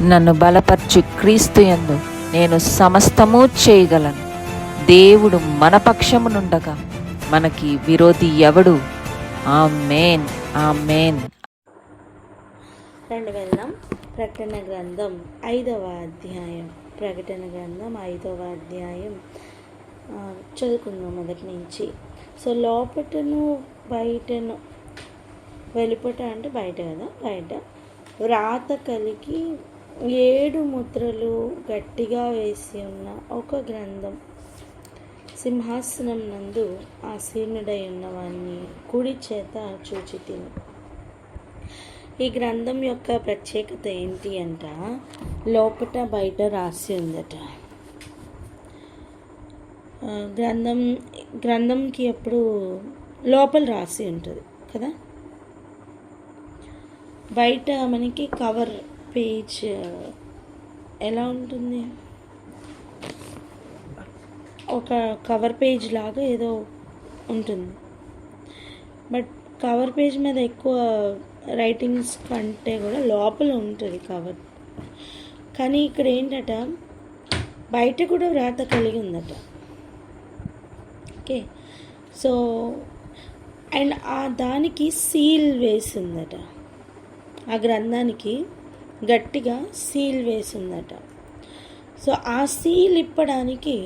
నన్ను బలపరచు క్రీస్తు యందు నేను సమస్తము చేయగలను. దేవుడు మన పక్షమునుండగా మనకి విరోధి ఎవడు? ఆమేన్, ఆమేన్. రండి వెళ్దాం. ప్రకటన గ్రంథం 5వ అధ్యాయం. ప్రకటన గ్రంథం 5వ అధ్యాయం చదువుకుందాం మొదటి నుంచి. సో లోపటను బయటను, వెలుపట అంటే బయట కదా, బయట వ్రాత కలిగి 7 ముద్రలు గట్టిగా వేసి ఉన్న ఒక గ్రంథం సింహాసనం నందు ఆసీనుడై ఉన్నవాన్ని కుడి చేత చూచితిని. ఈ గ్రంథం యొక్క ప్రత్యేకత ఏంటి అంట, లోపట బయట రాసి ఉందట. గ్రంథంకి ఎప్పుడు లోపల రాసి ఉంటుంది కదా, బయట మనకి కవర్ పేజ్ ఎలా ఉంటుంది, ఒక కవర్ పేజ్ లాగా ఏదో ఉంటుంది. బట్ కవర్ పేజ్ మీద ఎక్కువ రైటింగ్స్ కంటే కూడా లోపల ఉంటుంది కవర్. కానీ ఇక్కడ ఏంటట, బయట కూడా వ్రాత కలిగి ఉందట. ఓకే, సో అండ్ దానికి సీల్ వేసిందట. ఆ గ్రంథానికి గట్టిగా సీల్ వేసిందట. సో ఆ సీల్ ఇప్పడానికి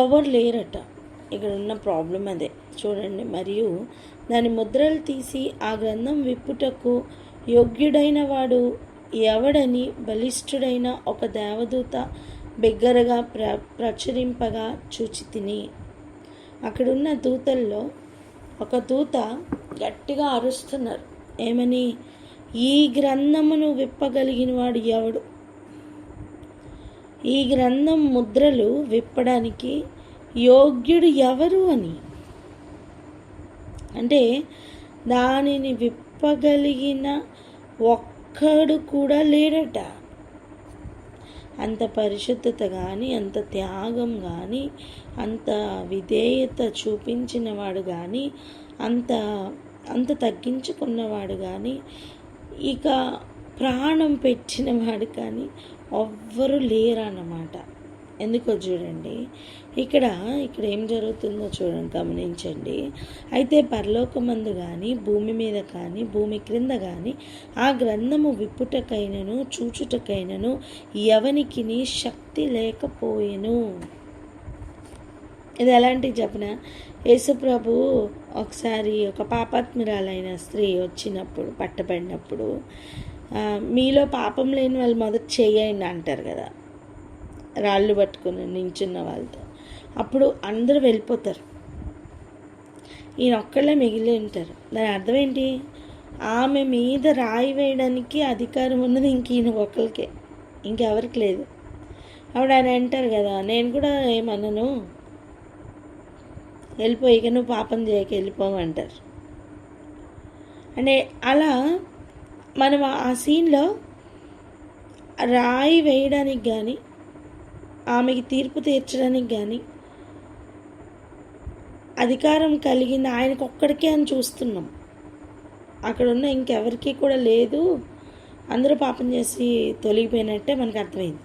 ఎవరు లేరట. ఇక్కడ ఉన్న ప్రాబ్లం అదే చూడండి. మరియు దాని ముద్రలు తీసి ఆ గ్రంథం విప్పుటకు యోగ్యుడైన వాడు ఎవడని బలిష్ఠుడైన ఒక దేవదూత బిగ్గరగా ప్రచురింపగా చూచితిని. అక్కడున్న దూతల్లో ఒక దూత గట్టిగా అరుస్తున్నారు. ఏమని? ఈ గ్రంథమును విప్పగలిగిన వాడు ఎవడు? ఈ గ్రంథం ముద్రలు విప్పడానికి యోగ్యుడు ఎవరు అని. అంటే దానిని విప్పగలిగిన ఒక్కడు కూడా లేడట. అంత పరిశుద్ధత కానీ, అంత త్యాగం కానీ, అంత విధేయత చూపించిన వాడు కానీ, అంత తగ్గించుకున్నవాడు కానీ, ఇక ప్రాణం పెట్టిన వాడు కానీ ఎవ్వరూ లేరన్నమాట. ఎందుకో చూడండి, ఇక్కడ ఏం జరుగుతుందో చూడండి, గమనించండి. అయితే పరలోకమందు కానీ, భూమి మీద కానీ, భూమి క్రింద కానీ ఆ గ్రంథము విప్పుటకైనను చూచుటకైనను ఎవనికి శక్తి లేకపోయెను. ఇది ఎలాంటివి చెప్పిన, యేసుప్రభు ఒకసారి ఒక పాపాత్మురాలైన స్త్రీ వచ్చినప్పుడు, పట్టబడినప్పుడు, మీలో పాపం లేని వాళ్ళు మొదట చేయండి అంటారు కదా, రాళ్ళు పట్టుకుని నించున్న వాళ్ళతో. అప్పుడు అందరూ వెళ్ళిపోతారు, ఈయన ఒక్కళ్ళే మిగిలి ఉంటారు. దాని అర్థం ఏంటి? ఆమె మీద రాయి వేయడానికి అధికారం ఉన్నది ఈయన ఒక్కరికే, ఇంకెవరికి లేదు. అప్పుడు ఆయన అంటారు కదా, నేను కూడా ఏమన్నాను, వెళ్ళిపోయి ఇక నువ్వు పాపం చేయక వెళ్ళిపోమంటారు. అంటే అలా మనం ఆ సీన్లో రాయి వేయడానికి కానీ, ఆమెకి తీర్పు తీర్చడానికి కానీ అధికారం కలిగింది ఆయనకు ఒక్కడికే అని చూస్తున్నాం. అక్కడ ఉన్న ఇంకెవరికి కూడా లేదు, అందరూ పాపం చేసి తొలగిపోయినట్టే మనకు అర్థమైంది.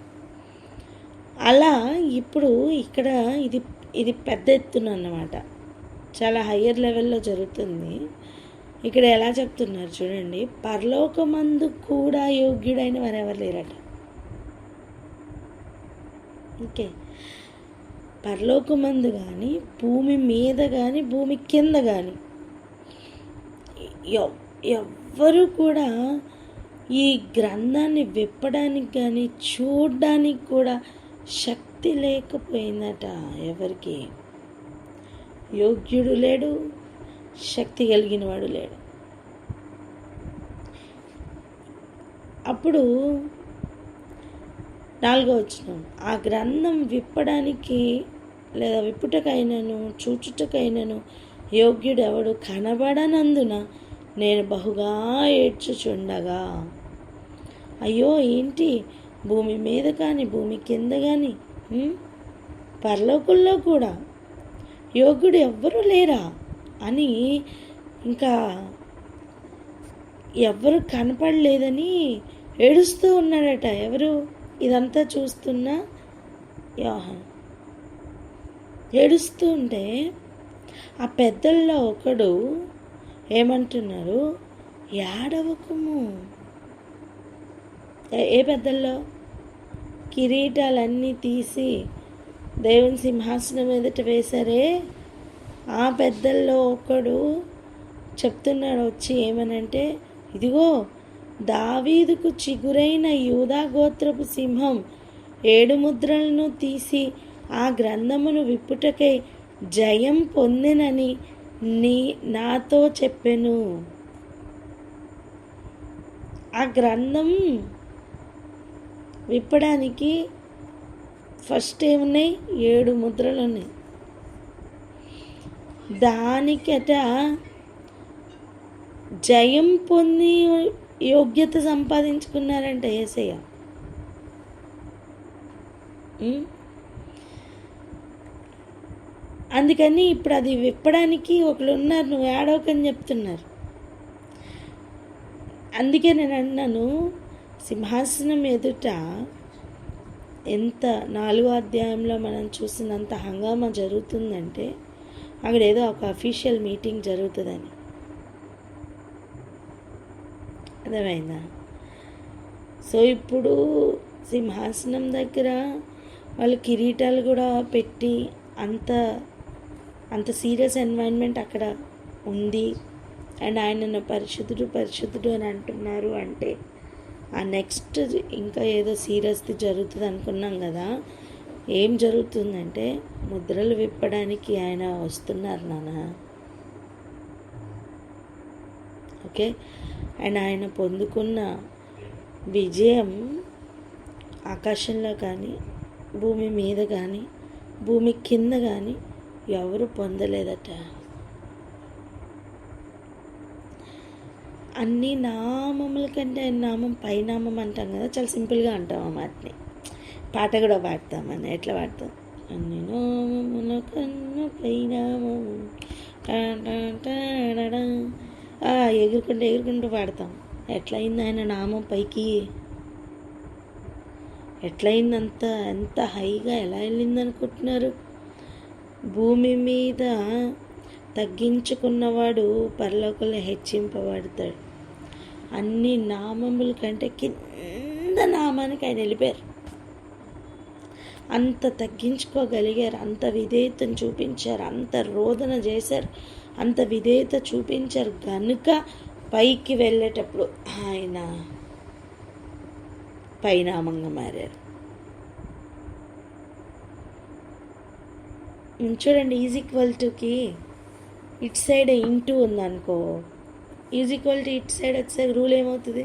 అలా ఇప్పుడు ఇక్కడ ఇది పెద్ద ఎత్తున అన్నమాట, చాలా హయ్యర్ లెవెల్లో జరుగుతుంది. ఇక్కడ ఎలా చెప్తున్నారు చూడండి, పరలోకమందు కూడా యోగ్యుడైన వారు ఎవరు లేరట. ఓకే, పరలోకమందు కానీ, భూమి మీద కానీ, భూమి కింద కానీ ఎవ్వరూ కూడా ఈ గ్రంథాన్ని విప్పడానికి కానీ చూడడానికి కూడా శక్తి లేకపోయిందట. ఎవరికి యోగ్యుడు లేడు, శక్తి కలిగిన వాడు లేడు. అప్పుడు 4వ వచనం, ఆ గ్రంథం విప్పడానికి లేదా విప్పుటకైనను చూచుటకైనను యోగ్యుడు ఎవడు కనబడనందున నేను బహుగా ఏడ్చుచుండగా. అయ్యో ఏంటి, భూమి మీద కానీ, భూమి కింద కానీ, పరలోకంలో కూడా యోగ్యుడు ఎవ్వరూ లేరా అని ఇంకా ఎవ్వరు కనపడలేదని ఏడుస్తూ ఉన్నాడట. ఎవరు? ఇదంతా చూస్తున్న యోహాను ఏడుస్తూ ఉంటే ఆ పెద్దల్లో ఒకడు ఏమంటున్నారు, ఏడవకము. ఏ పెద్దల్లో? కిరీటాలన్నీ తీసి దేవుని సింహాసనం ఎదుట వేశారే, ఆ పెద్దల్లో ఒకడు చెప్తున్నాడు వచ్చి ఏమనంటే, ఇదిగో దావీదుకు చిగురైన యూదా గోత్రపు సింహం 7 ముద్రలను తీసి ఆ గ్రంథమును విప్పుటకై జయం పొందెనని నాతో చెప్పెను. ఆ గ్రంథం విప్పడానికి ఫస్ట్ ఏమున్నాయి? 7 ముద్రలు ఉన్నాయి. దానికట జయం పొంది యోగ్యత సంపాదించుకున్నారంట యేసయ్య. అందుకని ఇప్పుడు అది విప్పడానికి ఒకళ్ళు ఉన్నారు, నువ్వు ఏడవకని చెప్తున్నారు. అందుకే నేను అన్నాను, సింహాసనం ఎదుట ఎంత 4వ అధ్యాయంలో మనం చూసినంత హంగామా జరుగుతుందంటే అక్కడ ఏదో ఒక అఫీషియల్ మీటింగ్ జరుగుతుందని. అర్థమైందా? సో ఇప్పుడు సింహాసనం దగ్గర వాళ్ళు కిరీటాలు కూడా పెట్టి అంత సీరియస్ ఎన్వైరన్మెంట్ అక్కడ ఉంది. అండ్ ఆయన పరిశుద్ధుడు పరిశుద్ధుడు అని అంటున్నారు. అంటే ఆ నెక్స్ట్ ఇంకా ఏదో సీరియస్ది జరుగుతుంది అనుకున్నాం కదా. ఏం జరుగుతుందంటే ముద్రలు విప్పడానికి ఆయన వస్తున్నారు నాన్న. ఓకే, అండ్ ఆయన పొందుకున్న విజయం ఆకాశంలో కానీ భూమి మీద కానీ భూమి కింద కానీ ఎవరు పొందలేదట. అన్ని నామముల కంటే ఆయన నామం పైనామం అంటాం కదా, చాలా సింపుల్గా అంటాం ఆ మాటని. పాట కూడా పాడతామని. ఎట్లా పాడతాం? అన్ని నామముల కన్నా పైనామం, ఎగురుకుంటూ పాడతాం. ఎట్లయింది ఆయన నామం పైకి? ఎట్లయిందంత ఎంత హైగా ఎలా వెళ్ళింది అనుకుంటున్నారు? భూమి మీద తగ్గించుకున్నవాడు పరలోకంలో హెచ్చింపబడతాడు. అన్ని నామముల కంటే కింద నామానికి ఆయన వెళ్ళిపోయారు. అంత తగ్గించుకోగలిగారు, అంత విధేయతను చూపించారు, అంత రోదన చేశారు, అంత విధేయత చూపించారు కనుక పైకి వెళ్ళేటప్పుడు ఆయన పైనామంగా మారారు. చూడండి, =కి ఇటు సైడ్ ఇంటూ ఉందనుకో, =, ఇటు సైడ్ వచ్చేసరికి రూల్ ఏమవుతుంది?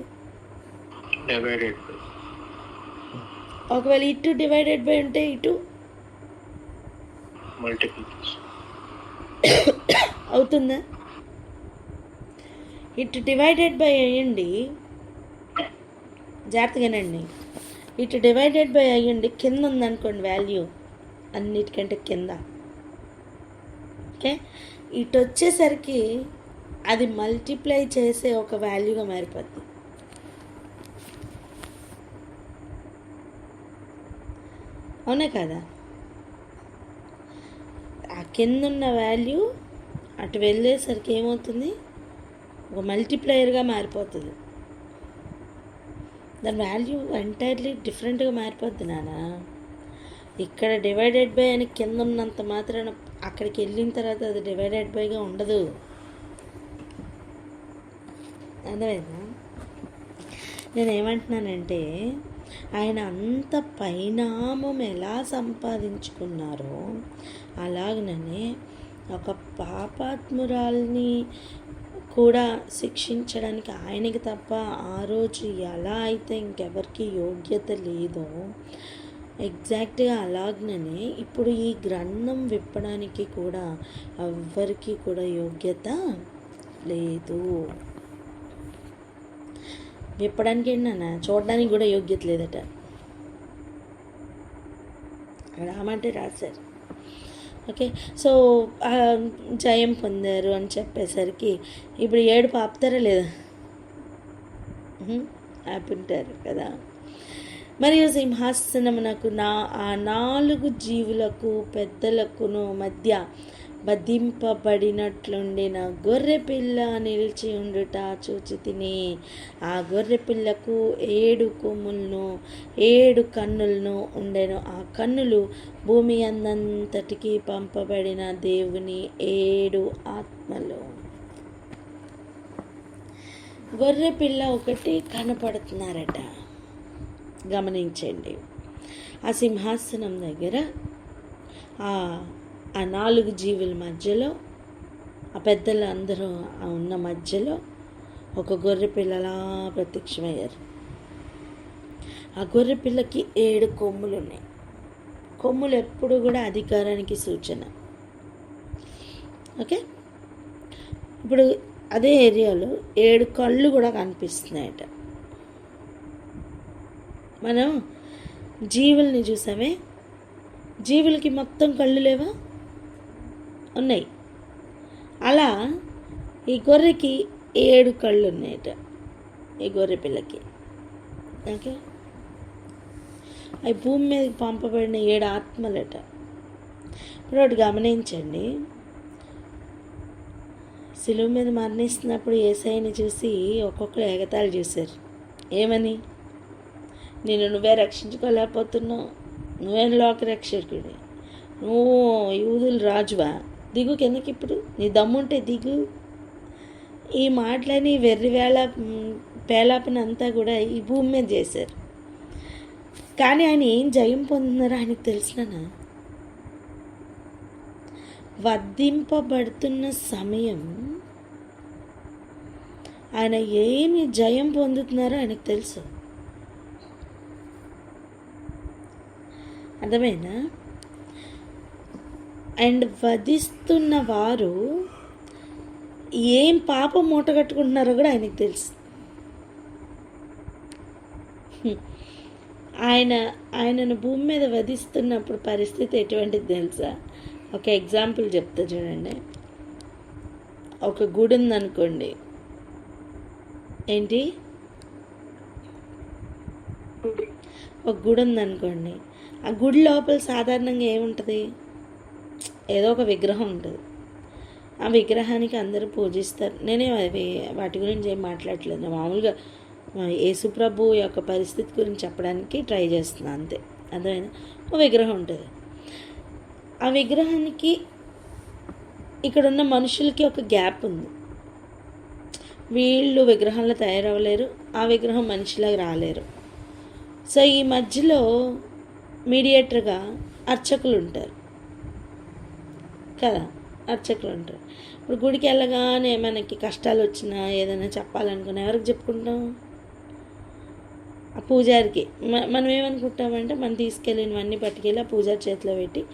ఒకవేళ ఇటు డివైడెడ్ బై ఉంటే ఇటు అవుతుందా? ఇటు డివైడెడ్ బై అయ్యండి, జాగ్రత్తగానండి. ఇటు డివైడెడ్ బై అయ్యండి, కింద ఉందనుకోండి వాల్యూ అన్నిటికంటే కింద. ఓకే, ఇటు వచ్చేసరికి అది మల్టిప్లై చేసే ఒక వాల్యూగా మారిపోద్ది. అవునా కదా? ఆ కింద ఉన్న వాల్యూ అటు వెళ్ళేసరికి ఏమవుతుంది? ఒక మల్టిప్లయర్గా మారిపోతుంది. దాని వాల్యూ ఎంటైర్లీ డిఫరెంట్గా మారిపోద్ది నాన్న. ఇక్కడ డివైడెడ్ బై అని కింద ఉన్నంత మాత్రాన అక్కడికి వెళ్ళిన తర్వాత అది డివైడెడ్ బైగా ఉండదు. అర్థమైందా? నేను ఏమంటున్నానంటే ఆయన అంత పైనామం ఎలా సంపాదించుకున్నారో అలాగనే ఒక పాపాత్మురాల్ని కూడా శిక్షించడానికి ఆయనకి తప్ప ఆ రోజు ఎలా అయితే ఇంకెవరికి యోగ్యత లేదో ఎగ్జాక్ట్గా అలాగనే ఇప్పుడు ఈ గ్రంథం విప్పడానికి కూడా ఎవ్వరికి కూడా యోగ్యత లేదు. విప్పడానికి ఏంటన్నా, చూడడానికి కూడా యోగ్యత లేదట. రామంటే రాశారు. ఓకే, సో జయం పొందారు అని చెప్పేసరికి ఇప్పుడు ఏడుపు ఆపుతారా లేదా? ఆపుంటారు కదా. మరియు సింహాసనమునకు ఆ 4 జీవులకు పెద్దలకును మధ్య బంధింపబడినట్లుండిన గొర్రె పిల్ల నిలిచి ఉండుట చూచి తిని. ఆ గొర్రె పిల్లకు 7 కొమ్ములను 7 కన్నులను ఉండెను. ఆ కన్నులు భూమి అందంతటికి పంపబడిన దేవుని 7 ఆత్మలు. గొర్రె పిల్ల ఒకటి కనపడుతున్నారట. గమనించండి. ఆ సింహాసనం దగ్గర ఆ 4 జీవుల మధ్యలో, ఆ పెద్దలు అందరూ ఉన్న మధ్యలో ఒక గొర్రె పిల్లలా ప్రత్యక్షమయ్యారు. ఆ గొర్రె పిల్లకి 7 కొమ్ములు ఉన్నాయి. కొమ్ములు ఎప్పుడు కూడా అధికారానికి సూచన. ఓకే, ఇప్పుడు అదే ఏరియాలో 7 కళ్ళు కూడా కనిపిస్తున్నాయట. మనం జీవుల్ని చూసామే, జీవులకి మొత్తం కళ్ళు లేవా? ఉన్నాయి. అలా ఈ గొర్రెకి 7 కళ్ళు ఉన్నాయట, ఈ గొర్రె పిల్లకి. ఓకే, అవి భూమి మీదకి పంపబడిన 7 ఆత్మలట. ఇప్పుడు ఒకటి గమనించండి. సిలువ మీద మరణిస్తున్నప్పుడు యేసయ్యని చూసి ఒక్కొక్కరు ఎగతాళి చేశారు. ఏమని? నువ్వే రక్షించుకోలేకపోతున్నావు, నువ్వేం లోక రక్షకుడి, నువ్వు యూదులు రాజువా, దిగు కిందకి, ఇప్పుడు నీ దమ్ముంటే దిగు. ఈ మాటలని వెర్రివేళ పేలాపనంతా కూడా ఈ భూమి మీద చేశారు. కానీ ఆయన ఏం జయం పొందుతున్నారో ఆయనకు తెలిసినా, వధింపబడుతున్న సమయం ఆయన ఏమి జయం పొందుతున్నారో ఆయనకు తెలుసు. అర్థమైందా? అండ్ వధిస్తున్న వారు ఏం పాపం మూటగట్టుకుంటున్నారో కూడా ఆయనకు తెలుసు. ఆయనను భూమి మీద వధిస్తున్నప్పుడు పరిస్థితి ఎటువంటిది తెలుసా? ఒక ఎగ్జాంపుల్ చెప్తా చూడండి. ఒక గుడి ఉందనుకోండి. ఏంటి? ఒక గుడి ఉందనుకోండి. ఆ గుడి లోపల సాధారణంగా ఏముంటుంది? ఏదో ఒక విగ్రహం ఉంటుంది. ఆ విగ్రహానికి అందరూ పూజిస్తారు. నేనే వాటి గురించి ఏం మాట్లాడట్లేదు. మామూలుగా యేసుప్రభు యొక్క పరిస్థితి గురించి చెప్పడానికి ట్రై చేస్తున్నాను అంతే. అర్థమైనా? ఒక విగ్రహం ఉంటుంది. ఆ విగ్రహానికి ఇక్కడున్న మనుషులకి ఒక గ్యాప్ ఉంది. వీళ్ళు విగ్రహంలో తయారవ్వలేరు, ఆ విగ్రహం మనిషిలాగా రాలేరు. సో ఈ మధ్యలో మీడియేటర్గా అర్చకులు ఉంటారు కదా, అర్చకులు ఉంటారు. ఇప్పుడు గుడికి వెళ్ళగానే మనకి కష్టాలు వచ్చినా ఏదైనా చెప్పాలనుకున్నా ఎవరికి చెప్పుకుంటాం? ఆ పూజారికి. మనం ఏమనుకుంటామంటే మనం తీసుకెళ్ళినవన్నీ పట్టుకెళ్ళి ఆ పూజారి చేతిలో పెట్టి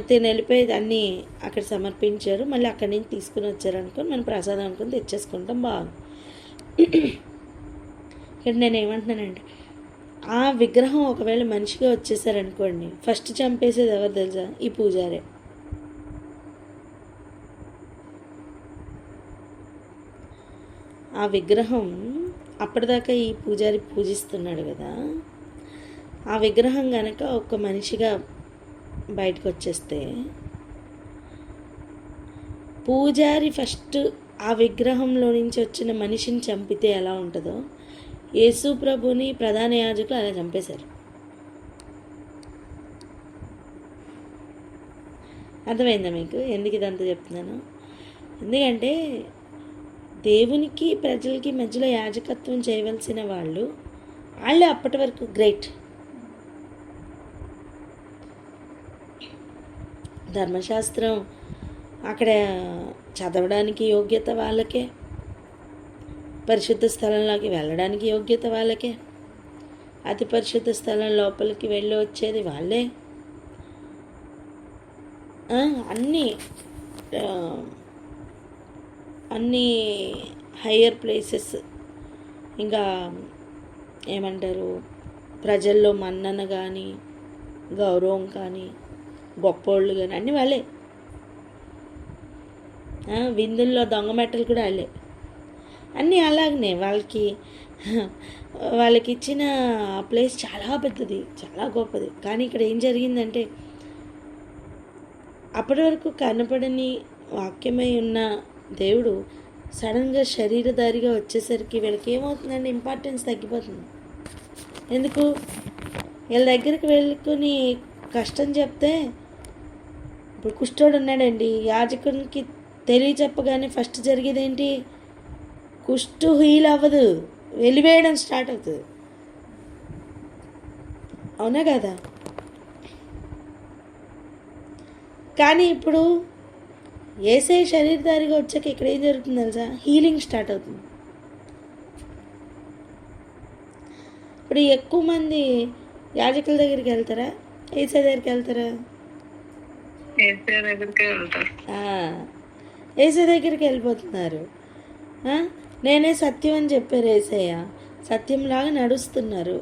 తిని వెళ్ళిపోయేది అన్నీ అక్కడ సమర్పించారు, మళ్ళీ అక్కడి నుంచి తీసుకుని వచ్చారు అనుకొని మనం ప్రసాదం అనుకుని తెచ్చేసుకుంటాం. బాగుంది. ఇక్కడ నేను ఏమంటున్నానంటే, ఆ విగ్రహం ఒకవేళ మనిషిగా వచ్చేసారనుకోండి, ఫస్ట్ చంపేసేది ఎవరు తెలుసా? ఈ పూజారే. ఆ విగ్రహం అప్పటిదాకా ఈ పూజారి పూజిస్తున్నాడు కదా, ఆ విగ్రహం కనుక ఒక మనిషిగా బయటకు వచ్చేస్తే, పూజారి ఫస్ట్ ఆ విగ్రహంలో నుంచి వచ్చిన మనిషిని చంపితే ఎలా ఉంటుందో, యేసు ప్రభుని ప్రధాన యాజకులు అలా చంపేశారు. అర్థమైందా మీకు ఎందుకు ఇదంతా చెప్తున్నాను? ఎందుకంటే దేవునికి ప్రజలకి మధ్యలో యాజకత్వం చేయవలసిన వాళ్ళే అప్పటి వరకు గ్రేట్. ధర్మశాస్త్రం అక్కడ చదవడానికి యోగ్యత వాళ్ళకే, పరిశుద్ధ స్థలంలోకి వెళ్ళడానికి యోగ్యత వాళ్ళకే, అతి పరిశుద్ధ స్థలం లోపలికి వెళ్ళి వచ్చేది వాళ్ళే. అన్నీ హయ్యర్ ప్లేసెస్, ఇంకా ఏమంటారు, ప్రజల్లో మన్నన కానీ గౌరవం కానీ గొప్పోళ్ళు కానీ అన్నీ వాళ్ళే. విందుల్లో దొంగ మెట్టలు కూడా వాళ్ళే. అన్నీ అలాగనే వాళ్ళకి ఇచ్చిన ప్లేస్ చాలా పెద్దది, చాలా గొప్పది. కానీ ఇక్కడ ఏం జరిగిందంటే, అప్పటి వరకు కనపడని వాక్యమై ఉన్న దేవుడు సడన్గా శరీరధారిగా వచ్చేసరికి వీళ్ళకి ఏమవుతుందంటే ఇంపార్టెన్స్ తగ్గిపోతుంది. ఎందుకు? వీళ్ళ దగ్గరికి వెళ్ళుకొని కష్టం చెప్తే, ఇప్పుడు కుష్ఠోడు ఉన్నాడండి, యాజకునికి తెలియచెప్పగానే ఫస్ట్ జరిగేది ఏంటి? కుష్టు హీల్ అవ్వదు, వెలివేయడం స్టార్ట్ అవుతుంది. అవునా కదా? కానీ ఇప్పుడు యేసయ్య శరీరధారిగా వచ్చాక ఇక్కడ ఏం జరుగుతుంది తెలుసా? హీలింగ్ స్టార్ట్ అవుతుంది. ఇప్పుడు ఎక్కువ మంది యాజకుల దగ్గరికి వెళ్తారా, యేసయ్య దగ్గరికి వెళ్తారా? యేసయ్య దగ్గరికి వెళ్ళిపోతున్నారు. నేనే సత్యం అని చెప్పారు యేసయ్య, సత్యంలాగా నడుస్తున్నారు.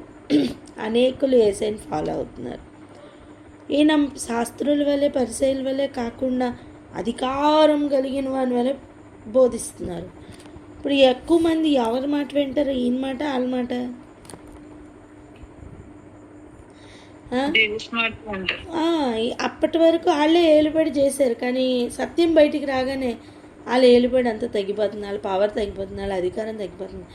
అనేకులు యేసయ్యని ఫాలో అవుతున్నారు. ఈయన శాస్త్రుల వల్లే పరిసయ్యుల వల్లే కాకుండా అధికారం కలిగిన వాని వల్లే బోధిస్తున్నారు. ఇప్పుడు ఎక్కువ మంది ఎవరి మాట వింటారు? ఈయన మాట, వాళ్ళ మాట? అప్పటి వరకు వాళ్ళే ఏలుబడి చేశారు, కానీ సత్యం బయటికి రాగానే వాళ్ళ ఏలుబడి అంతా తగ్గిపోతుంది, వాళ్ళ పవర్ తగ్గిపోతుంది, వాళ్ళ అధికారం తగ్గిపోతుంది.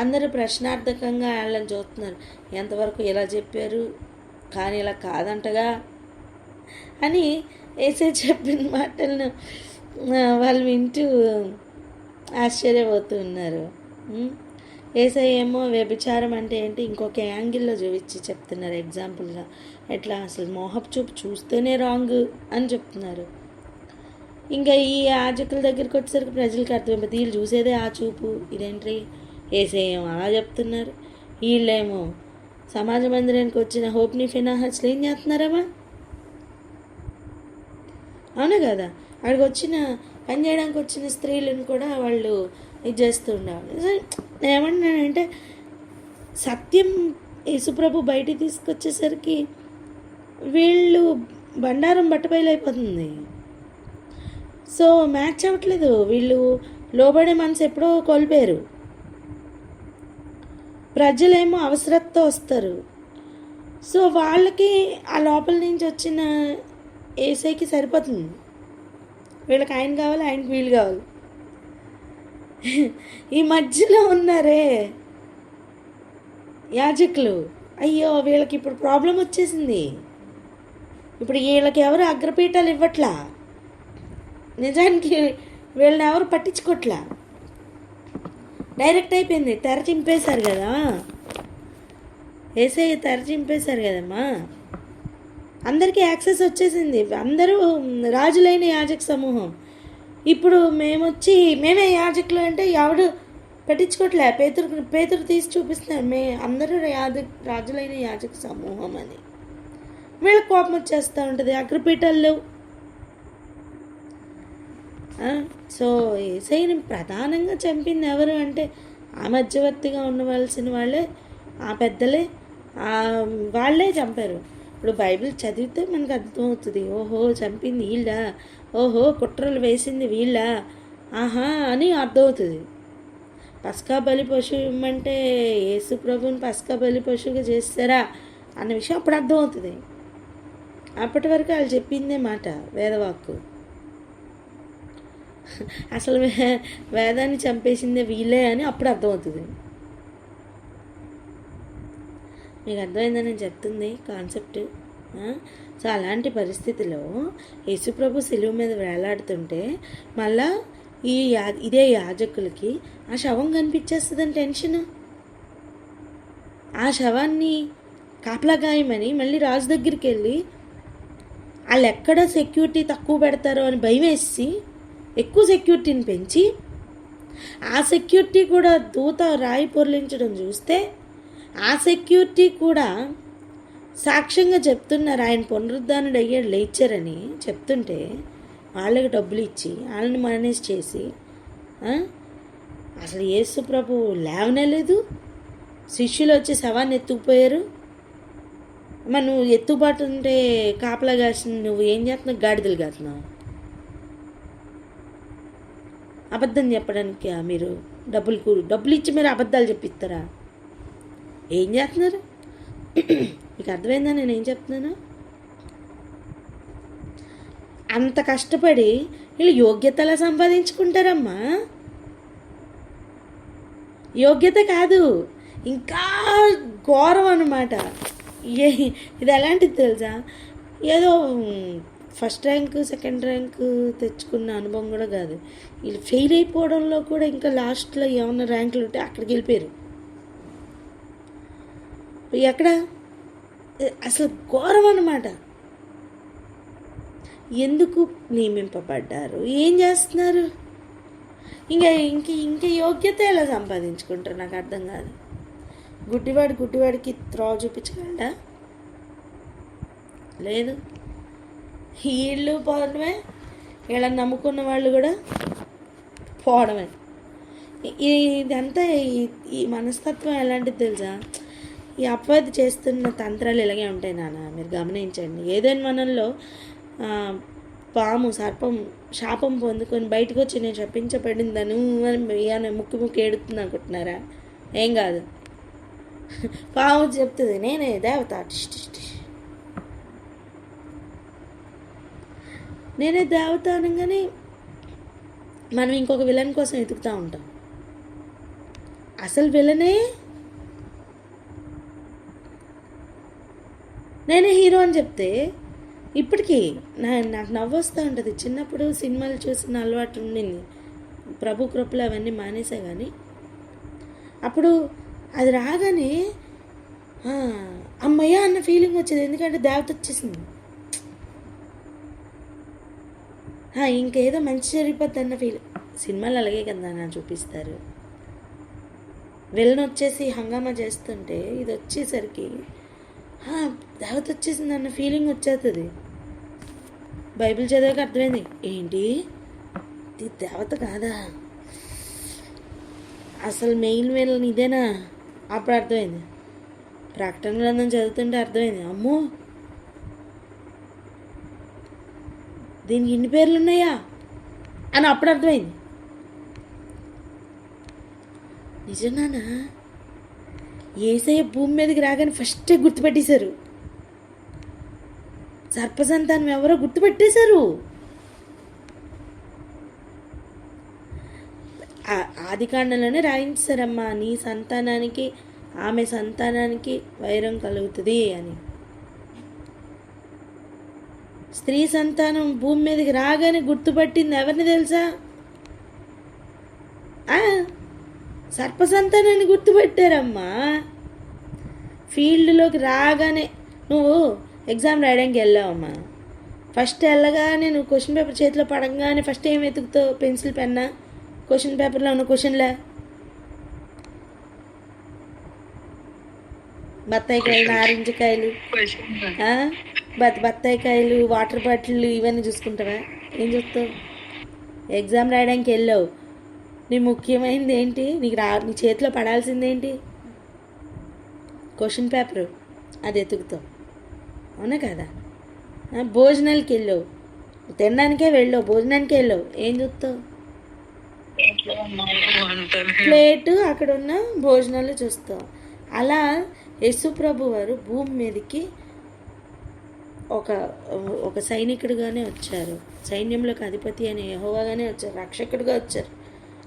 అందరూ ప్రశ్నార్థకంగా వాళ్ళని చూస్తున్నారు. ఎంతవరకు ఇలా చెప్పారు, కానీ ఇలా కాదంటగా అని యేసయ్య చెప్పిన మాటలను వాళ్ళు వింటూ ఆశ్చర్యపోతూ ఉన్నారు. యేసయ్య ఏమో వ్యభిచారం అంటే ఏంటి ఇంకొక యాంగిల్లో చూపించి చెప్తున్నారు. ఎగ్జాంపుల్గా ఎట్లా అసలు మోహపు చూపు చూస్తేనే రాంగ్ అని చెప్తున్నారు. ఇంకా ఈ యాజకుల దగ్గరికి వచ్చేసరికి ప్రజలకు అర్థమైపోతుంది, వీళ్ళు చూసేదే ఆ చూపు, ఇదేంటి యేసయ్య ఏమో అలా చెప్తున్నారు, వీళ్ళేమో సమాజ మందిరానికి వచ్చిన హోప్ని ఫినాహస్లు ఏం చేస్తున్నారమ్మా? అవునా కదా? అక్కడికి వచ్చిన పని చేయడానికి వచ్చిన స్త్రీలను కూడా వాళ్ళు ఇది చేస్తూ ఉండేవాళ్ళు. ఏమన్నానంటే, సత్యం యేసుప్రభు బయటికి తీసుకొచ్చేసరికి వీళ్ళు బండారం బట్టబయలైపోతుంది. సో మ్యాచ్ అవ్వట్లేదు. వీళ్ళు లోబడే మనసు ఎప్పుడో కోల్పోయారు. ప్రజలేమో అవసరతతో వస్తారు. సో వాళ్ళకి ఆ లోపల నుంచి వచ్చిన యేసయ్యకి సరిపోతుంది. వీళ్ళకి ఆయన కావాలి, ఆయనకి వీళ్ళు కావాలి. ఈ మధ్యలో ఉన్నారే యాజకులు, అయ్యో వీళ్ళకి ఇప్పుడు ప్రాబ్లం వచ్చేసింది. ఇప్పుడు వీళ్ళకి ఎవరు అగ్రపీఠాలు ఇవ్వట్లా, నిజానికి వీళ్ళని ఎవరు పట్టించుకోవట్లా. డైరెక్ట్ అయిపోయింది, తెర చింపేశారు కదా, యేసయ్య తెర చింపేశారు కదమ్మా. అందరికీ యాక్సెస్ వచ్చేసింది. అందరూ రాజులైన యాజక సమూహం. ఇప్పుడు మేమే యాజకులు అంటే ఎవడు పట్టించుకోవట్లే. పేతురు తీసి చూపిస్తున్నారు, అందరూ రాజులైన యాజక సమూహం అని. వీళ్ళకి కోపం వచ్చేస్తూ ఉంటుంది. అగ్రపీఠాల్లో సో యేసయ్యని ప్రధానంగా చంపింది ఎవరు అంటే ఆ మధ్యవర్తిగా ఉండవలసిన వాళ్ళే, ఆ పెద్దలే, వాళ్ళే చంపారు. ఇప్పుడు బైబిల్ చదివితే మనకు అర్థమవుతుంది, ఓహో చంపింది వీళ్ళ, ఓహో కుట్రలు వేసింది వీళ్ళ, ఆహా అని అర్థమవుతుంది. పస్కా బలి పశువు ఇమ్మంటే యేసు ప్రభుని పస్కా బలి పశువుగా చేస్తారా అన్న విషయం అప్పుడు అర్థమవుతుంది. అప్పటి వరకు వాళ్ళు చెప్పిందే మాట, వేదవాక్కు. అసలు వేదాన్ని చంపేసిందే వీళ్ళే అని అప్పుడు అర్థమవుతుంది. మీకు అర్థమైందని నేను చెప్తుంది కాన్సెప్ట్. సో అలాంటి పరిస్థితిలో యేసుప్రభు సిలువ మీద వేలాడుతుంటే మళ్ళా ఇదే యాజకులకి ఆ శవం కనిపించేస్తుందని టెన్షన్. ఆ శవాన్ని కాపలాగాయమని మళ్ళీ రాజు దగ్గరికి వెళ్ళి వాళ్ళు ఎక్కడ సెక్యూరిటీ తక్కువ పెడతారో అని భయం వేసి ఎక్కువ సెక్యూరిటీని పెంచి ఆ సెక్యూరిటీ కూడా దూత రాయి పొర్లించడం చూస్తే ఆ సెక్యూరిటీ కూడా సాక్ష్యంగా చెప్తున్నారు ఆయన పునరుద్ధానుడు అయ్యాడు, లేచారని చెప్తుంటే వాళ్ళకి డబ్బులు ఇచ్చి వాళ్ళని మేనేజ్ చేసి అసలు యేసు ప్రభు లేవనేలేదు. శిష్యులు వచ్చి శవాన్ని ఎత్తుకుపోయారు. మరి నువ్వు ఎత్తుబాటు ఉంటే కాపలా కాసిన నువ్వు ఏం చేస్తున్నావు? గాడిదలు కాస్తున్నావు. అబద్ధం చెప్పడానికి మీరు డబ్బులు ఇచ్చి మీరు అబద్ధాలు చెప్పిస్తారా? ఏం చేస్తున్నారు? మీకు అర్థమైందా నేనేం చెప్తున్నాను? అంత కష్టపడి వీళ్ళు యోగ్యత ఎలా సంపాదించుకుంటారమ్మా? యోగ్యత కాదు, ఇంకా ఘోరం అన్నమాట. ఇది ఎలాంటిది తెలుసా? ఏదో ఫస్ట్ ర్యాంక్ సెకండ్ ర్యాంక్ తెచ్చుకున్న అనుభవం కూడా కాదు. వీళ్ళు ఫెయిల్ అయిపోవడంలో కూడా ఇంకా లాస్ట్లో ఏమన్నా ర్యాంకులు ఉంటే అక్కడికి వెళ్ళిపోయారు. ఎక్కడ అసలు ఘోరం అన్నమాట. ఎందుకు నియమింపబడ్డారు? ఏం చేస్తున్నారు? ఇంకా యోగ్యత ఎలా సంపాదించుకుంటారు? నాకు అర్థం కాదు. గుడ్డివాడికి త్రోవ చూపించగలడా? లేదు. వీళ్ళు పోవడమే, వీళ్ళని నమ్ముకున్న వాళ్ళు కూడా పోవడమే. ఇదంతా ఈ మనస్తత్వం ఎలాంటిది తెలుసా? ఈ అపవాది చేస్తున్న తంత్రాలు ఇలాగే ఉంటాయి నాన్న, మీరు గమనించండి. ఏదైనా మనల్లో పాము సర్పం శాపం పొందుకొని బయటకు వచ్చి నేను శపించబడిందను అని ముక్కు ఏడుతుంది అనుకుంటున్నారా? ఏం కాదు. పాము చెప్తుంది నేనే దేవత, నేనే దేవత అనగానే మనం ఇంకొక విలన్ కోసం వెతుకుతూ ఉంటాం. అసలు విలనే నేనే హీరో అని చెప్తే ఇప్పటికీ నాకు నవ్వు వస్తూ ఉంటుంది. చిన్నప్పుడు సినిమాలు చూసిన అలవాటు ఉండింది, ప్రభు కృపలు అవన్నీ మానేసా. కానీ అప్పుడు అది రాగానే అమ్మయ్య అన్న ఫీలింగ్ వచ్చేది. ఎందుకంటే దేవత వచ్చేసింది, ఇంకేదో మంచి జరిగిపోద్ది అన్న ఫీలింగ్. సినిమాలు అలాగే కదా నా చూపిస్తారు. విలన్ వచ్చేసి హంగామా చేస్తుంటే ఇది వచ్చేసరికి దేవత వచ్చేసింది అన్న ఫీలింగ్ వచ్చేస్తుంది. బైబిల్ చదివాక అర్థమైంది, ఏంటి ఇది దేవత కాదా, అసలు మెయిన్ విలన్ ఇదేనా? అప్పుడు అర్థమైంది. ప్రకటన గ్రంథం చదువుతుంటే అర్థమైంది, అమ్మో దీనికి ఇన్ని పేర్లు ఉన్నాయా అని అప్పుడు అర్థమైంది. నిజంగానా? యేసయ్య భూమి మీదకి రాగానే ఫస్టే గుర్తుపెట్టేశారు. సర్పసంతానం ఎవరో గుర్తుపెట్టేశారు. ఆదికాండంలోనే రాయించారమ్మా, నీ సంతానానికి ఆమె సంతానానికి వైరం కలుగుతుంది అని. స్త్రీ సంతానం భూమి మీదకి రాగానే గుర్తుపట్టింది ఎవరిని తెలుసా? సర్ప సంతానాన్ని గుర్తుపెట్టారమ్మా. ఫీల్డ్లోకి రాగానే నువ్వు ఎగ్జామ్ రాయడానికి వెళ్ళావమ్మా, ఫస్ట్ వెళ్ళగానే నువ్వు క్వశ్చన్ పేపర్ చేతిలో పడగానే ఫస్ట్ ఏం వెతుకుతావు? పెన్సిల్ పెన్నా? క్వశ్చన్ పేపర్లో ఉన్న క్వశ్చన్లే. బత్తాయికాయలు, నారింజకాయలు, బత్తాయికాయలు, వాటర్ బాటిల్ ఇవన్నీ చూసుకుంటావా? ఏం చూస్తావు? ఎగ్జామ్ రాయడానికి వెళ్ళావు, నీ ముఖ్యమైనది ఏంటి? నీ చేతిలో పడాల్సిందేంటి? Question paper. అది ఎతుకుతావు, అవునా కదా? భోజనాలకి వెళ్ళావు, తినడానికే వెళ్ళావు, భోజనానికే వెళ్ళావు, ఏం చూస్తావు? ప్లేటు, అక్కడ ఉన్న భోజనాలు చూస్తావు. అలా యేసు ప్రభు వారు భూమి మీదకి ఒక సైనికుడిగానే వచ్చారు, సైన్యంలోకి అధిపతి అని యెహోవాగానే వచ్చారు, రక్షకుడిగా వచ్చారు.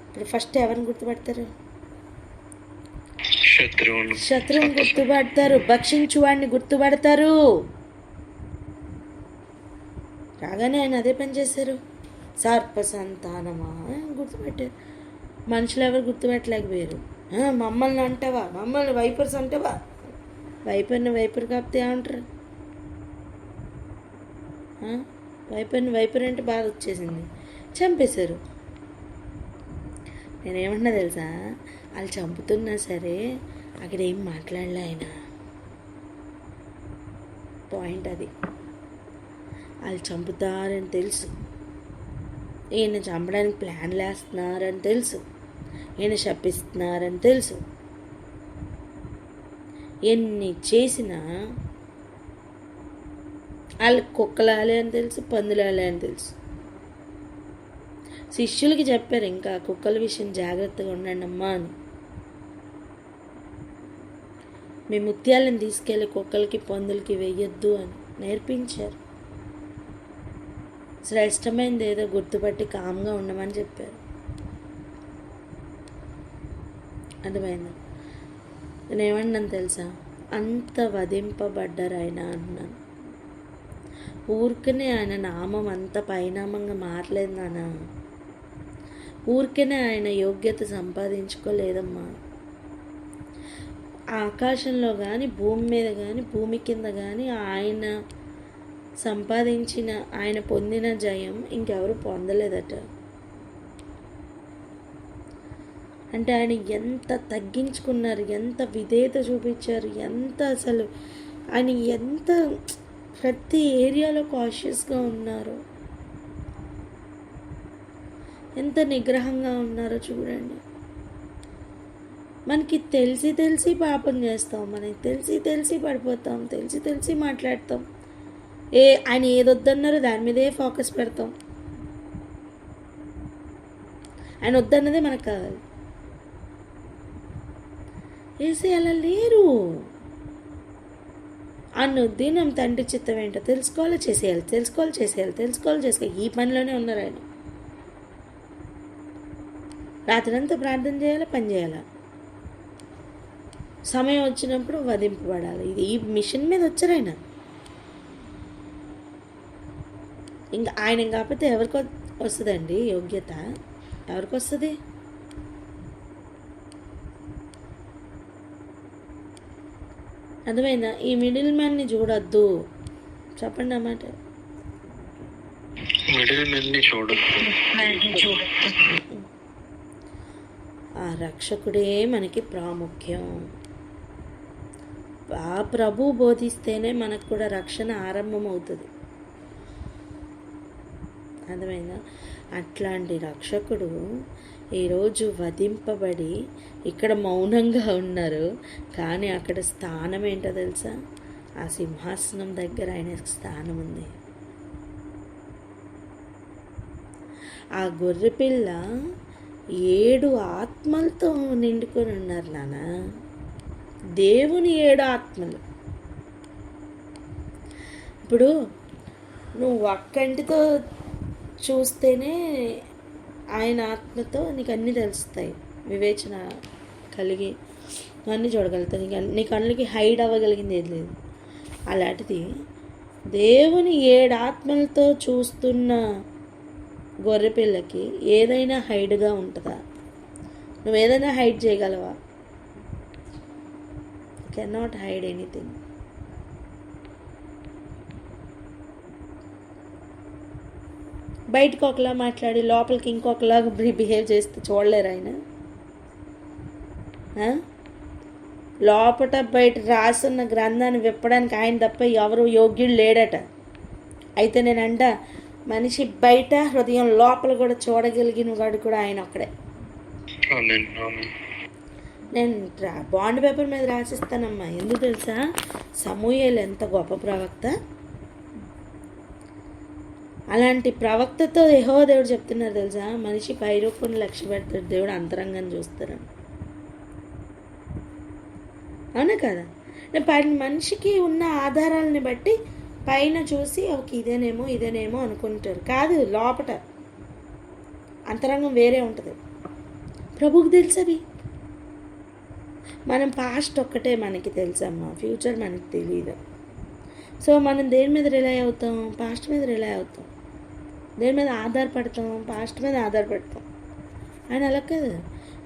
ఇప్పుడు ఫస్ట్ ఎవరిని గుర్తుపడతారు? శత్రువుని గుర్తుపడతారు, భక్షించువాడిని గుర్తుపడతారు. రాగానే ఆయన అదే పని చేశారు. సర్ప సంతానమా గుర్తుపెట్టారు. మనుషులు ఎవరు గుర్తుపెట్టలేకపోయారు. మమ్మల్ని అంటావా, మమ్మల్ని వైపర్స్ అంటావా? వైపర్ కాకపోతే ఏమంటారు? వైపర్ అంటే బాధ వచ్చేసింది, చంపేశారు. నేనేమంటున్నా తెలుసా? వాళ్ళు చంపుతున్నా సరే అక్కడ ఏం మాట్లాడలే ఆయన. పాయింట్ అది. వాళ్ళు చంపుతారని తెలుసు, ఈయన చంపడానికి ప్లాన్లు వేస్తున్నారని తెలుసు, ఈయన శపిస్తున్నారని తెలుసు. ఎన్ని చేసినా వాళ్ళకి కుక్కలాలే అని తెలుసు, పందులాలే అని తెలుసు. శిష్యులకి చెప్పారు ఇంకా కుక్కల విషయం జాగ్రత్తగా ఉండండి అమ్మా అని. మీ ముత్యాలను తీసుకెళ్ళి కుక్కలకి పందులకి వెయ్యొద్దు అని నేర్పించారు. శ్రేష్టమైనది ఏదో గుర్తుపట్టి కామ్గా ఉండమని చెప్పారు. అర్థమైందా? నేనేమన్నాను తెలుసా? అంత వధింపబడ్డారు ఆయన అన్నాను. ఊరికనే ఆయన నామం అంత పైనామంగా మారలేదు నాన్న. ఊరికనే ఆయన యోగ్యత సంపాదించుకోలేదమ్మా. ఆకాశంలో కానీ భూమి మీద కానీ భూమి కింద కానీ ఆయన సంపాదించిన, ఆయన పొందిన జయం ఇంకెవరు పొందలేదట. అంటే ఆయన ఎంత తగ్గించుకున్నారు, ఎంత విధేయత చూపించారు, ఎంత అసలు ఆయన ఎంత ప్రతి ఏరియాలో కాషియస్గా ఉన్నారు, ఎంత నిగ్రహంగా ఉన్నారో చూడండి. మనకి తెలిసి పాపం చేస్తాం, మనకి తెలిసి పడిపోతాం, తెలిసి మాట్లాడతాం. ఆయన ఏదొద్దన్నారో దాని మీదే ఫోకస్ పెడతాం. ఆయన వద్దన్నదే మనకు కావాలి. ఏసీ అలా లేరు. అనుదినం తండ్రి చిత్తం ఏంటో తెలుసుకోవాలి, చేసేయాలి. ఈ పనిలోనే ఉన్నారు ఆయన. రాత్రంతా ప్రార్థన చేయాలి, పని చేయాలి. సమయం వచ్చినప్పుడు వధింపబడాలి. ఇది ఈ మిషన్ మీద వచ్చారు ఆయన. ఇంకా ఆయన కాకపోతే ఎవరికి వస్తుందండి యోగ్యత? ఎవరికి వస్తుంది? అర్థమైందా? ఈ మిడిల్ మ్యాన్ని చూడొద్దు. చెప్పండి అన్నమాట. ఆ రక్షకుడే మనకి ప్రాముఖ్యం. ఆ ప్రభు బోధిస్తేనే మనకు కూడా రక్షణ ఆరంభం అవుతుంది. అర్థమైందా? అట్లాంటి రక్షకుడు ఈరోజు వధింపబడి ఇక్కడ మౌనంగా ఉన్నారు. కానీ అక్కడ స్థానం ఏంటో తెలుసా? ఆ సింహాసనం దగ్గర ఆయన స్థానం ఉంది. ఆ గొర్రెపిల్ల 7 ఆత్మలతో నిండుకొని ఉన్నారు నాన్న. దేవుని 7 ఆత్మలు. ఇప్పుడు నువ్వు ఒక్కంటితో చూస్తేనే ఆయన ఆత్మతో నీకు అన్నీ తెలుస్తాయి. వివేచన కలిగి అన్నీ చూడగలుగుతావు. నీ కళ్ళకి హైడ్ అవ్వగలిగింది ఏది లేదు. అలాంటిది దేవుని 7 ఆత్మలతో చూస్తున్న గొర్రెపిల్లకి ఏదైనా హైడ్గా ఉంటుందా? నువ్వు ఏదైనా హైడ్ చేయగలవా? Cannot hide anything. బయటకు ఒకలా మాట్లాడి లోపలికి ఇంకొకలాగా బిహేవ్ చేస్తే చూడలేరు ఆయన. లోపట బయట రాసున్న గ్రంథాన్ని విప్పడానికి ఆయన తప్ప ఎవరు యోగ్యుడు లేడట. అయితే నేనంట మనిషి బయట హృదయం లోపల కూడా చూడగలిగిన వాడు కూడా ఆయన ఒక్కడే. నేను బాండ్ పేపర్ మీద రాసిస్తానమ్మా. ఎందుకు తెలుసా? సమూయేలు ఎంత గొప్ప ప్రవక్త. అలాంటి ప్రవక్తతో యెహోవా దేవుడు చెప్తున్నారు తెలుసా? మనిషి పైరూపుని లక్ష్య పెడతాడు, దేవుడు అంతరంగాన్ని చూస్తారని. అవునా కదా? మనిషికి ఉన్న ఆధారాలని బట్టి పైన చూసి ఒక ఇదేనేమో అనుకుంటారు. కాదు, లోపట అంతరంగం వేరే ఉంటుంది. ప్రభువుకి తెలుసవి. మనం పాస్ట్ ఒక్కటే మనకి తెలుసమ్మా, ఫ్యూచర్ మనకి తెలియదు. సో మనం దేని మీద రిలై అవుతాం? పాస్ట్ మీద రిలై అవుతాం. దేని మీద ఆధారపడతాం? పాస్ట్ మీద ఆధారపడతాం. ఆయన అలా కాదు.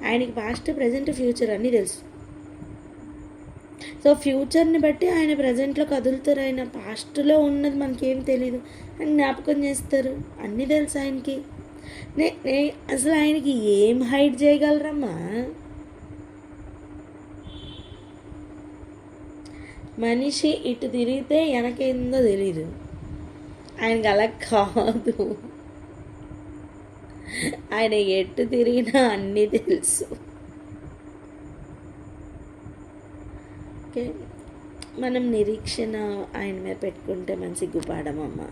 ఆయనకి పాస్ట్, ప్రజెంట్, ఫ్యూచర్ అన్నీ తెలుసు. సో ఫ్యూచర్ని బట్టి ఆయన ప్రజెంట్లో కదులుతారు. ఆయన పాస్ట్లో ఉన్నది మనకేం తెలీదు, ఆయన జ్ఞాపకం చేస్తారు. అన్నీ తెలుసు ఆయనకి. అసలు ఆయనకి ఏం హైడ్ చేయగలరమ్మా? మనిషి ఇటు తిరిగితే వెనకేందో తెలీదు, ఆయనకి అలా కాదు. ఆయన ఎటు తిరిగినా అన్నీ తెలుసు. ఓకే, మనం నిరీక్షణ ఆయన మీద పెట్టుకుంటే మనం సిగ్గుపడమమ్మా.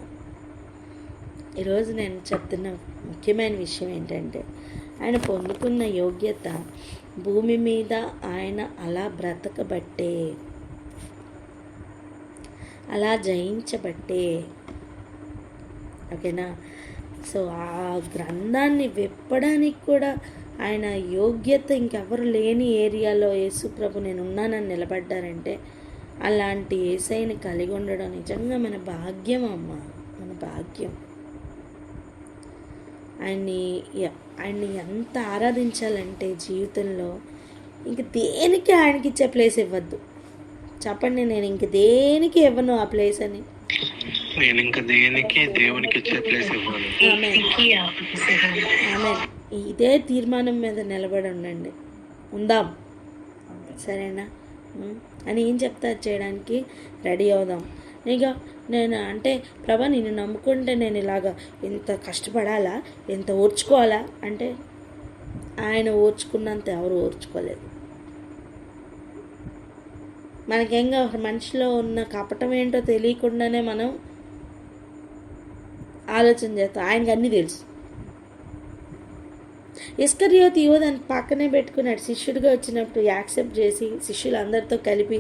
ఈరోజు నేను చెప్తున్న ముఖ్యమైన విషయం ఏంటంటే, ఆయన పొందుకున్న యోగ్యత భూమి మీద ఆయన అలా బ్రతకబట్టే, అలా జయించబట్టే. ఓకేనా? సో ఆ గ్రంథాన్ని విప్పడానికి కూడా ఆయన యోగ్యత ఇంకెవరు లేని ఏరియాలో యేసుప్రభు నేను ఉన్నానని నిలబడ్డారంటే, అలాంటి యేసయ్యని కలిగి ఉండడం నిజంగా మన భాగ్యం అమ్మ, మన భాగ్యం. ఆయన్ని ఎంత ఆరాధించాలంటే జీవితంలో ఇంక దేనికి ఆయనకి ఇచ్చే ప్లేస్ ఇవ్వద్దు. చెప్పండి, నేను ఇంక దేనికి ఇవ్వను ఆ ప్లేస్ అని. నేను ఇంకా దేనికి దేవునికి ఇచ్చే ప్లేస్ ఇవ్వను. ఆమె ఇదే తీర్మానం మీద నిలబడి ఉందాం, సరేనా? అని ఏం చెప్తా చేయడానికి రెడీ అవుదాం. ఇక నేను అంటే ప్రభా నిన్ను నమ్ముకుంటే నేను ఇలాగా ఎంత కష్టపడాలా, ఎంత ఓర్చుకోవాలా అంటే ఆయన ఓర్చుకున్నంత ఎవరు ఓర్చుకోలేదు. మనకేంగా మనిషిలో ఉన్న కపటం ఏంటో తెలియకుండానే మనం ఆలోచన చేస్తాం. ఆయనకి అన్నీ తెలుసు. ఇస్కరియోతు యోధాన్ని పక్కనే పెట్టుకున్నాడు. శిష్యుడిగా వచ్చినప్పుడు యాక్సెప్ట్ చేసి శిష్యులందరితో కలిపి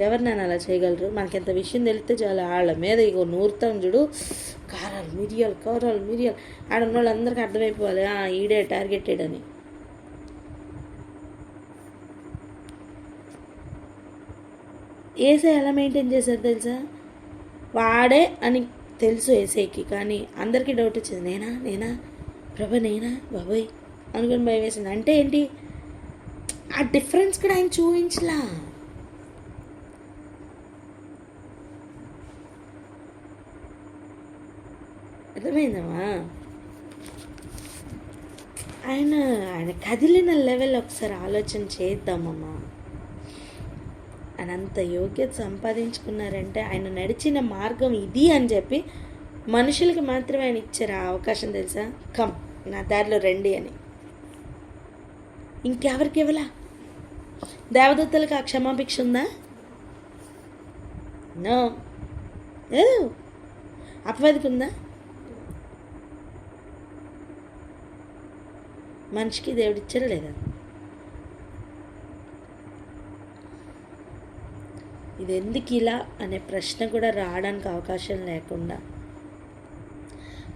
ఎవరు నన్ను అలా చేయగలరు, మనకెంత విషయం తెలిస్తే చాలా వాళ్ళ మీద ఇగో నూరుతాం చూడు, కారాలు మిరియాలు ఆడ ఉన్న వాళ్ళందరికీ అర్థమైపోవాలి ఈడే టార్గెటెడ్ అని. ఏసై ఎలా మెయింటైన్ చేశారు తెలుసా? వాడే అని తెలుసు ఏసైకి, కానీ అందరికీ డౌట్ వచ్చింది, నేనా ప్రభా నేనా బాబోయ్ అనుకుని భయం వేసింది. అంటే ఏంటి? ఆ డిఫరెన్స్ కూడా ఆయన చూపించలా. అర్థమైందమ్మా? ఆయన కదిలిన లెవెల్ ఒకసారి ఆలోచన చేద్దామమ్మా. ఆయన అంత యోగ్యత సంపాదించుకున్నారంటే ఆయన నడిచిన మార్గం ఇది అని చెప్పి మనుషులకి మాత్రమే ఆయన ఇచ్చారు ఆ అవకాశం, తెలుసా? కమ్ నా దారిలో రండి అని. ఇంకెవరికి ఇవ్వలా? దేవదూతలకు ఆ క్షమాభిక్ష ఉందా? నో. లేదు. అపవాదికి ఉందా? మనిషికి దేవుడిచ్చారా లేదా? ఇది ఎందుకు ఇలా అనే ప్రశ్న కూడా రావడానికి అవకాశం లేకుండా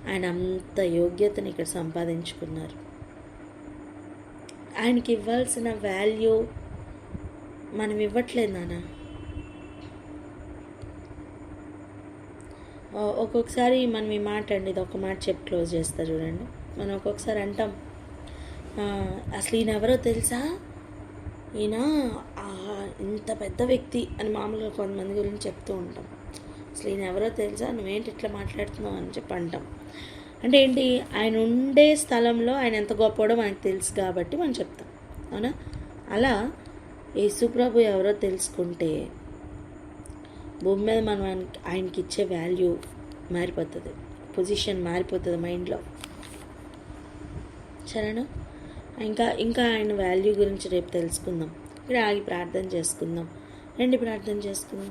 ఆయన అంత యోగ్యతని ఇక్కడ సంపాదించుకున్నారు. ఆయనకి ఇవ్వాల్సిన వాల్యూ మనం ఇవ్వట్లేదు నాన్న. ఒక్కొక్కసారి మనం ఈ మాట అండి, ఇది ఒక మాట చెప్పి క్లోజ్ చేస్తా చూడండి. మనం ఒక్కొక్కసారి అంటాం, అసలు ఈయన ఎవరో తెలుసా, ఈయన ఇంత పెద్ద వ్యక్తి అని మామూలుగా కొంతమంది గురించి చెప్తూ ఉంటాం. అసలు ఈయన ఎవరో తెలుసా, నువ్వేంటి ఇట్లా మాట్లాడుతున్నావు అని చెప్పి అంటాం. అంటే ఏంటి? ఆయన ఉండే స్థలంలో ఆయన ఎంత గొప్పడో మనకు తెలుసు కాబట్టి మనం చెప్తాం, అవునా? అలా యేసుప్రభు ఎవరో తెలుసుకుంటే భూమి మీద మనం ఆయనకి ఇచ్చే వాల్యూ మారిపోతుంది, పొజిషన్ మారిపోతుంది మైండ్లో, సరేనా? ఇంకా ఆయన వాల్యూ గురించి రేపు తెలుసుకుందాం. ఇక్కడ ఆగి ప్రార్థన చేసుకుందాం. రండి ప్రార్థన చేసుకుందాం.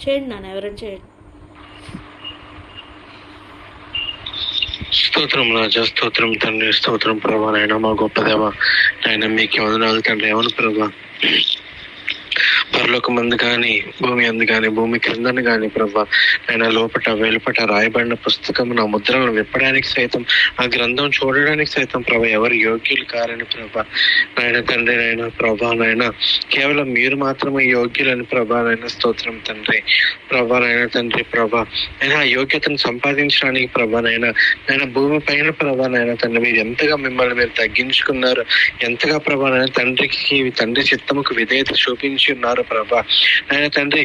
చేయండి నాన్న, ఎవరైనా చేయండి. స్తోత్రం రాజా, స్తోత్రం తండ్రి, స్తోత్రం ప్రభా. నాయన మా గొప్ప దేవ, నాయన మీకు వందనాలు తండ్రి. ఏమను ప్రభా, పరలోక మందు కానీ భూమి అందు కానీ భూమి క్రిందను కానీ ప్రభా, ఆయన లోపట వెలుపట రాయబడిన పుస్తకం నా ముద్రలను విప్పడానికి సైతం, ఆ గ్రంథం చూడడానికి సైతం ప్రభా ఎవరు యోగ్యులు కారని ప్రభా. నాయన తండ్రి, నాయన ప్రభా, నాయన కేవలం మీరు మాత్రమే యోగ్యులని ప్రభా. నాయన స్తోత్రం తండ్రి, ప్రభా. నాయన తండ్రి ప్రభా, ఆయన ఆ యోగ్యతను సంపాదించడానికి ప్రభా, నాయన భూమి పైన ప్రభా, నాయన తండ్రి మీరు ఎంతగా మిమ్మల్ని మీరు తగ్గించుకున్నారు, ఎంతగా ప్రభా నాయన తండ్రి చిత్తముకు విధేయత చూపించి ఉన్నారు ప్రభా. నాయన తండ్రి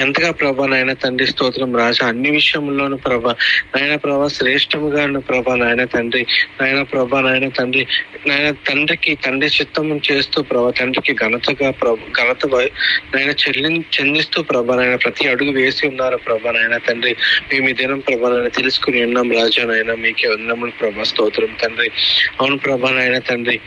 ఎంతగా ప్రభా నాయన తండ్రి స్తోత్రం రాజా, అన్ని విషయంలోనూ ప్రభా నాయన ప్రభా శ్రేష్టముగాను ప్రభా నాయన తండ్రి, నాయన ప్రభా నాయన తండ్రి, నాయన తండ్రికి తండ్రి చిత్తము చేస్తూ ప్రభా తండ్రికి ఘనత నాయన చెందిస్తూ ప్రభా నాయన ప్రతి అడుగు వేసి ఉన్నారు ప్రభా నాయన తండ్రి. మేము ఈ దినం ప్రభా నాయన తెలుసుకుని ఉన్నాం రాజా. నాయన మీకే వందనములు ప్రభా, స్తోత్రం తండ్రి. అవును ప్రభా నాయన తండ్రి,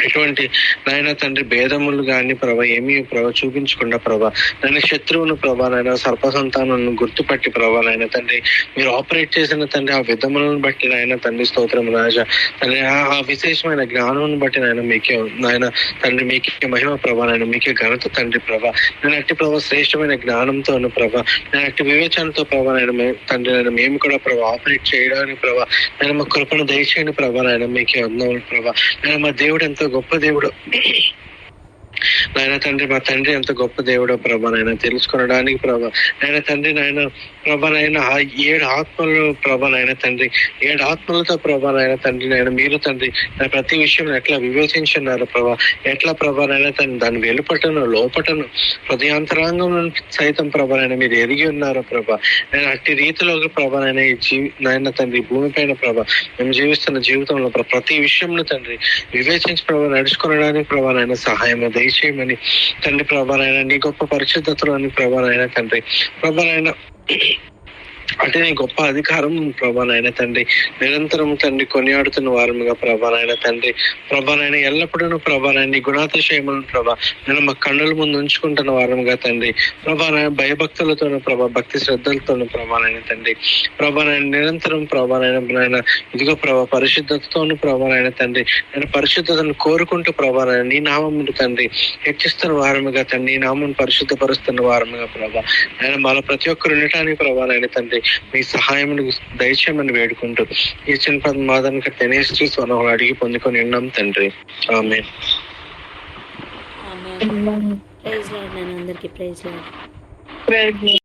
ఎటువంటి నాయన తండ్రి భేదములు కానీ ప్రభా ఏమీ ప్రభా చూపించకుండా ప్రభా నాయన శత్రువును ప్రభా నాయన సర్పసంతానాన్ని గుర్తుపట్టి ప్రభా నాయన తండ్రి మీరు ఆపరేట్ చేసిన తండ్రి ఆ విధములను బట్టి నాయన తండ్రి స్తోత్రం రాజా తండ్రి ఆ విశేషమైన జ్ఞానం బట్టి నాయన మీకే నాయన తండ్రి మీకే మహిమ ప్రభా నాయన మీకే ఘనత తండ్రి ప్రభా నేను అట్టి ప్రభా శ్రేష్టమైన జ్ఞానంతోను ప్రభా నేను అట్టి వివేచనతో ప్రభా నాయన తండ్రి నాయన మేము కూడా ప్రభా ఆపరేట్ చేయడానికి ప్రభా నేను మా కృపను దయచేయండి ప్రభా నాయన మీకే వందనాలు ప్రభా నేను మా దేవుడు ఎంతో గొప్ప దేవుడు నాయన తండ్రి మా తండ్రి ఎంత గొప్ప దేవుడో ప్రభా నాయన తెలుసుకొనడానికి ప్రభా నాయన తండ్రి నాయన ప్రభా నాయన ఆ 7 ఆత్మలు ప్రభా నాయన తండ్రి 7 ఆత్మలతో ప్రభా నాయన తండ్రి నాయన మీరు తండ్రి ప్రతి విషయం ఎట్లా వివేచించున్నారు ప్రభా ఎట్లా ప్రభా నాయన తండ్రి దాన్ని వెలుపటను లోపటను హృదయాంతరాంగం సైతం ప్రభా నాయన మీరు ఎరిగి ఉన్నారు ప్రభా నేను అట్టి రీతిలో ప్రభా నాయన ఈ నాయన తండ్రి భూమి పైన ప్రభా మేము జీవిస్తున్న జీవితంలో ప్రతి విషయంలో తండ్రి వివేచించి ప్రభా నడుచుకోవడానికి ప్రభా నాయన సహాయం దయచేయమని తండ్రి ప్రభా నాయన నీ గొప్ప పరిశుద్ధతలోని ప్రభా నాయన తండ్రి ప్రభా నాయన అంటే నీ గొప్ప అధికారం ప్రభా నాయన తండ్రి నిరంతరం తండ్రి కొనియాడుతున్న వారముగా ప్రభా నాయన తండ్రి ప్రభా నాయన ఎల్లప్పుడూ ప్రభా నాయన నీ గుణాతిశయములను ప్రభా నేను మా కన్నుల ముందు ఉంచుకుంటున్న వారముగా తండ్రి ప్రభా నాయన భయభక్తులతోనూ ప్రభా భక్తి శ్రద్ధలతోనూ ప్రభా నాయన తండ్రి ప్రభా నాయన నిరంతరం ప్రభా నాయన ఇదిగో ప్రభా పరిశుద్ధతతోనూ ప్రభా నాయన తండ్రి నేను పరిశుద్ధతను కోరుకుంటూ ప్రభా నాయన నీ నామమును తండ్రి హెచ్చిస్తున్న వారముగా తండ్రి నీ నామను పరిశుద్ధపరుస్తున్న వారముగా ప్రభా నేను మన ప్రతి ఒక్కరు ఉండటానికి ప్రభా నాయన తండ్రి మీ సహాయం దయచేయమని వేడుకుంటూ ఈ చిన్న పదమాదానికి తెనేసి స్వరం అడిగి పొందుకొని ఉన్నాం తండ్రి ఆమేన్. Praise lord. నేను అందరికీ ప్రైజ్ లార్డ్.